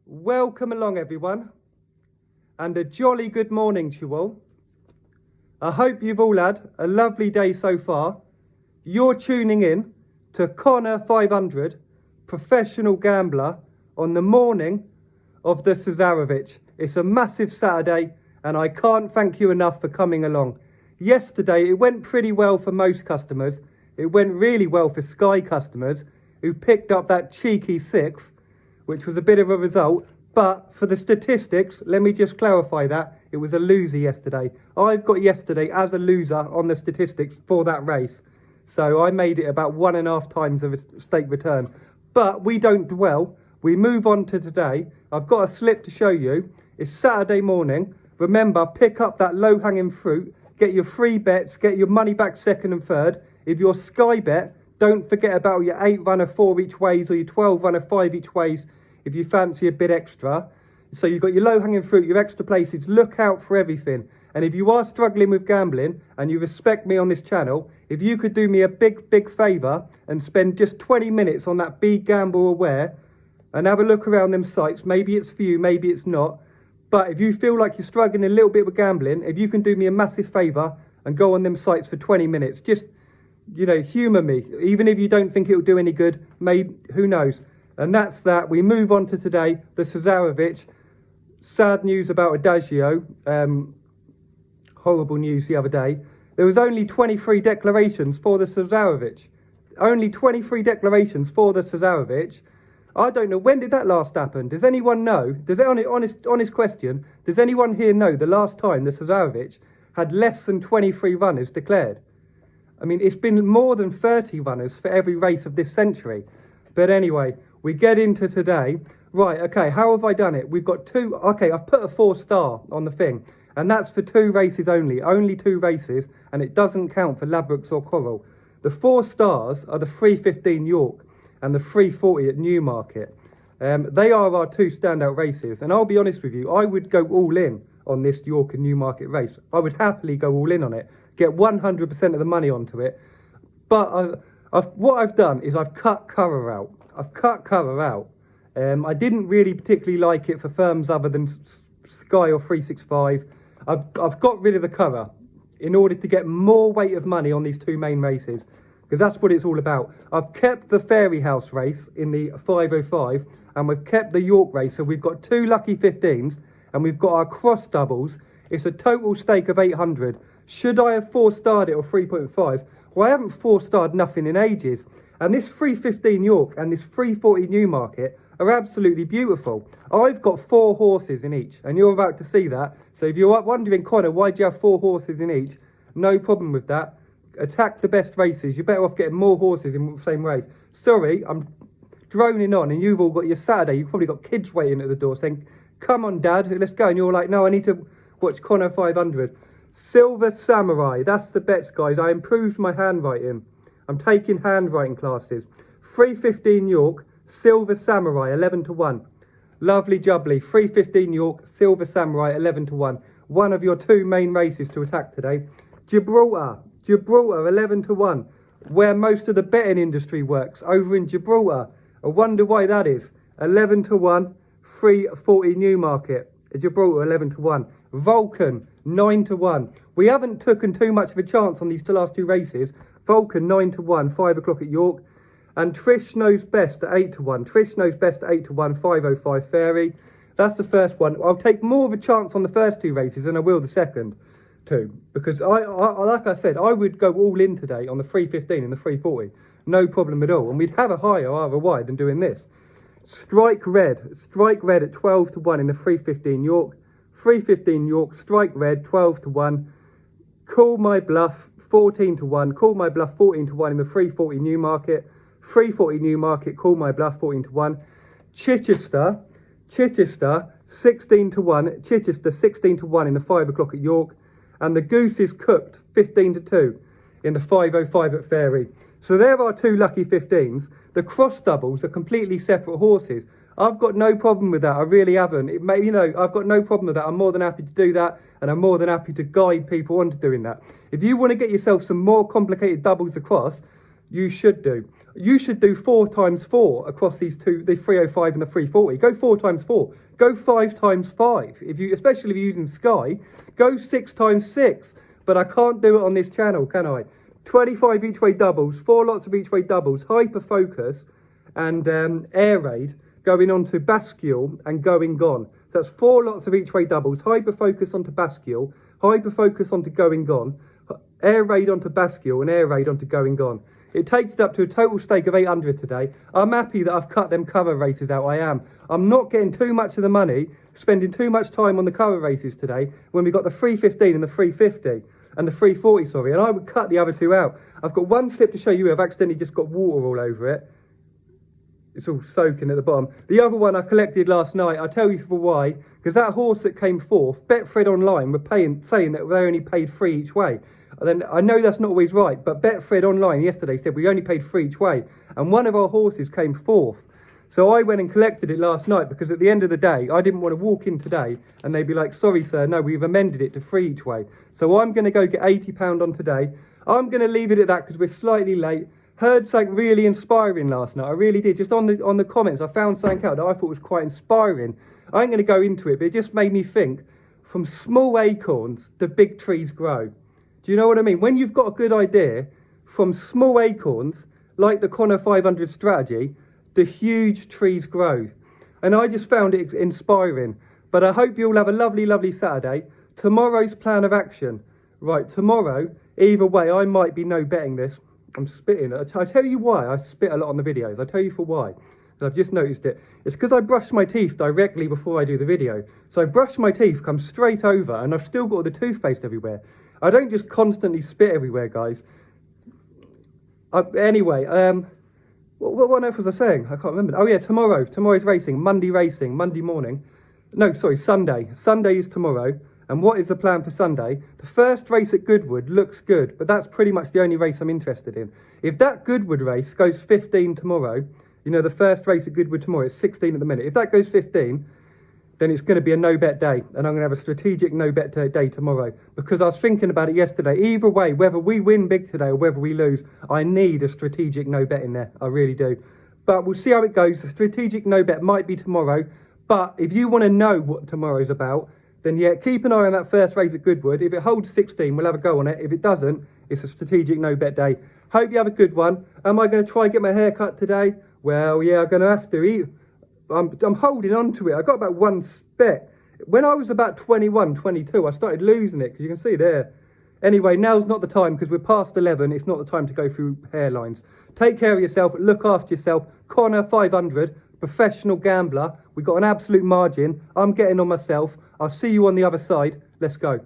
Welcome along everyone, and a jolly good morning to you all. I hope you've all had a lovely day so far. You're tuning in to Connor 500, professional gambler, on the morning of the Cesarovic. It's a massive Saturday and I can't thank you enough for coming along. Yesterday it went pretty well for most customers. It went really well for Sky customers who picked up that cheeky sixth, which was a bit of a result, but for the statistics, let me just clarify that, it was a loser yesterday. I've got yesterday as a loser on the statistics for that race, so I made it about 1.5 times of a stake return. But we don't dwell, we move on to today. I've got a slip to show you. It's Saturday morning. Remember, pick up that low-hanging fruit, get your free bets, get your money back second and third. If you're Sky Bet, don't forget about your 8-runner 4 each ways or your 12-runner 5 each ways if you fancy a bit extra. So you've got your low-hanging fruit, your extra places. Look out for everything. And if you are struggling with gambling and you respect me on this channel, if you could do me a big favour and spend just 20 minutes on that Be Gamble Aware and have a look around them sites. Maybe it's for you, maybe it's not. But if you feel like you're struggling a little bit with gambling, if you can do me a massive favour and go on them sites for 20 minutes, just, humour me. Even if you don't think it'll do any good, maybe, who knows. And that's that. We move on to today, the Cesarovic. Sad news about Adagio. Horrible news the other day. There was only 23 declarations for the Cesarovic. Only 23 declarations for the Cesarovic. I don't know, when did that last happen? Does anyone know? Honest question, does anyone here know the last time the Cesarovic had less than 23 runners declared? I mean, it's been more than 30 runners for every race of this century. But anyway, we get into today. Right, okay, how have I done it? We've got two, okay, I've put a 4-star on the thing, and that's for 2 races only 2 races, and it doesn't count for Ladbrokes or Coral. The 4 stars are the 3:15 York and the 3:40 at Newmarket. They are our 2 standout races, and I'll be honest with you, I would go all in on this York and Newmarket race. I would happily go all in on it, get 100% of the money onto it, but what I've done is I've cut Curragh out. I didn't really particularly like it for firms other than Sky or 365. I've got rid of the Curragh in order to get more weight of money on these 2 main races, because that's what it's all about. I've kept the Fairy House race in the 505, and we've kept the York race, so we've got 2 lucky 15s, and we've got our cross doubles. It's a total stake of 800. Should I have 4-starred it or 3.5? Well, I haven't 4-starred nothing in ages. And this 3:15 York and this 3:40 Newmarket are absolutely beautiful. I've got 4 horses in each, and you're about to see that. So if you're wondering, Connor, why do you have 4 horses in each? No problem with that. Attack the best races. You're better off getting more horses in the same race. Sorry, I'm droning on, and you've all got your Saturday. You've probably got kids waiting at the door saying, come on, Dad, let's go. And you're like, no, I need to watch Connor 500. Silver Samurai, that's the bets, guys. I improved my handwriting. I'm taking handwriting classes. 3:15 York, Silver Samurai, 11-1. Lovely jubbly. 3:15 York, Silver Samurai, 11-1. One of your 2 main races to attack today. Gibraltar, 11-1. Where most of the betting industry works, over in Gibraltar. I wonder why that is. 11-1, 3:40 Newmarket. Gibraltar, 11-1. Vulcan, 9-1. We haven't taken too much of a chance on these last 2 races. Vulcan, 9-1, 5 o'clock at York. And Trish Knows Best at 8-1. Trish Knows Best at 8-1, 5:05 Fairy. That's the first one. I'll take more of a chance on the first 2 races than I will the second 2. Because, like I said, I would go all in today on the 3:15 and the 3:40. No problem at all. And we'd have a higher ROI than doing this. Strike Red at 12-1 in the 3:15 York. 3:15 York, Strike Red, 12-1. Call My Bluff, 14-1. Call My Bluff, 14-1 in the 3:40 Newmarket. 3:40 Newmarket, Call My Bluff, 14-1. Chichester, 16-1. Chichester, 16-1 in the 5 o'clock at York. And the Goose is Cooked, 15-2 in the 5:05 at Fairy. So there are 2 lucky 15s. The cross doubles are completely separate horses. I've got no problem with that. I really haven't. I've got no problem with that. I'm more than happy to do that, and I'm more than happy to guide people onto doing that. If you want to get yourself some more complicated doubles across, you should do. You should do 4 times 4 across these two, the 305 and the 340. Go 4 times 4. Go 5 times 5. Especially if you're using Sky, go 6 times 6. But I can't do it on this channel, can I? 25 each way doubles, 4 lots of each way doubles, hyper focus and air raid going on to Bascule and going gone. So that's 4 lots of each way doubles, hyper focus onto Bascule, hyper focus onto going gone, air raid onto Bascule and air raid onto going gone. It takes it up to a total stake of 800 today. I'm happy that I've cut them cover races out, I am. I'm not getting too much of the money, spending too much time on the cover races today when we got the 315 and the 350 and the 340, sorry, and I would cut the other 2 out. I've got one slip to show you. I've accidentally just got water all over it. It's all soaking at the bottom. The other one I collected last night, I'll tell you for why, because that horse that came fourth, Betfred Online were saying that they only paid 3 each way. And then I know that's not always right, but Betfred Online yesterday said we only paid 3 each way, and one of our horses came fourth. So I went and collected it last night because at the end of the day, I didn't want to walk in today and they'd be like, sorry sir, no, we've amended it to 3 each way. So I'm going to go get £80 on today. I'm going to leave it at that because we're slightly late. Heard something really inspiring last night. I really did. Just on the comments, I found something out that I thought was quite inspiring. I ain't going to go into it, but it just made me think, from small acorns, the big trees grow. Do you know what I mean? When you've got a good idea, from small acorns, like the Connor 500 strategy, the huge trees grow. And I just found it inspiring. But I hope you all have a lovely, lovely Saturday. Tomorrow's plan of action. Right, tomorrow, either way, I might be no betting this. I'm spitting. I tell you why I spit a lot on the videos. I tell you for why. I've just noticed it. It's because I brush my teeth directly before I do the video. So I brush my teeth, come straight over, and I've still got all the toothpaste everywhere. I don't just constantly spit everywhere, guys. Anyway, what on earth was I saying? I can't remember. Oh yeah, tomorrow's racing, Monday morning. No, sorry, Sunday. Sunday is tomorrow. And what is the plan for Sunday? The first race at Goodwood looks good, but that's pretty much the only race I'm interested in. If that Goodwood race goes 15 tomorrow, you know, the first race at Goodwood tomorrow, it's 16 at the minute. If that goes 15, then it's going to be a no-bet day. And I'm going to have a strategic no-bet day tomorrow. Because I was thinking about it yesterday. Either way, whether we win big today or whether we lose, I need a strategic no-bet in there. I really do. But we'll see how it goes. The strategic no-bet might be tomorrow. But if you want to know what tomorrow's about, then yeah, keep an eye on that first race at Goodwood. If it holds 16, we'll have a go on it. If it doesn't, it's a strategic no-bet day. Hope you have a good one. Am I going to try and get my hair cut today? Well, yeah, I'm going to have to. I'm holding on to it. I got about one spit. When I was about 21, 22, I started losing it, because you can see there. Anyway, now's not the time, because we're past 11. It's not the time to go through hairlines. Take care of yourself. Look after yourself. Connor 500, professional gambler. We got an absolute margin. I'm getting on myself. I'll see you on the other side. Let's go.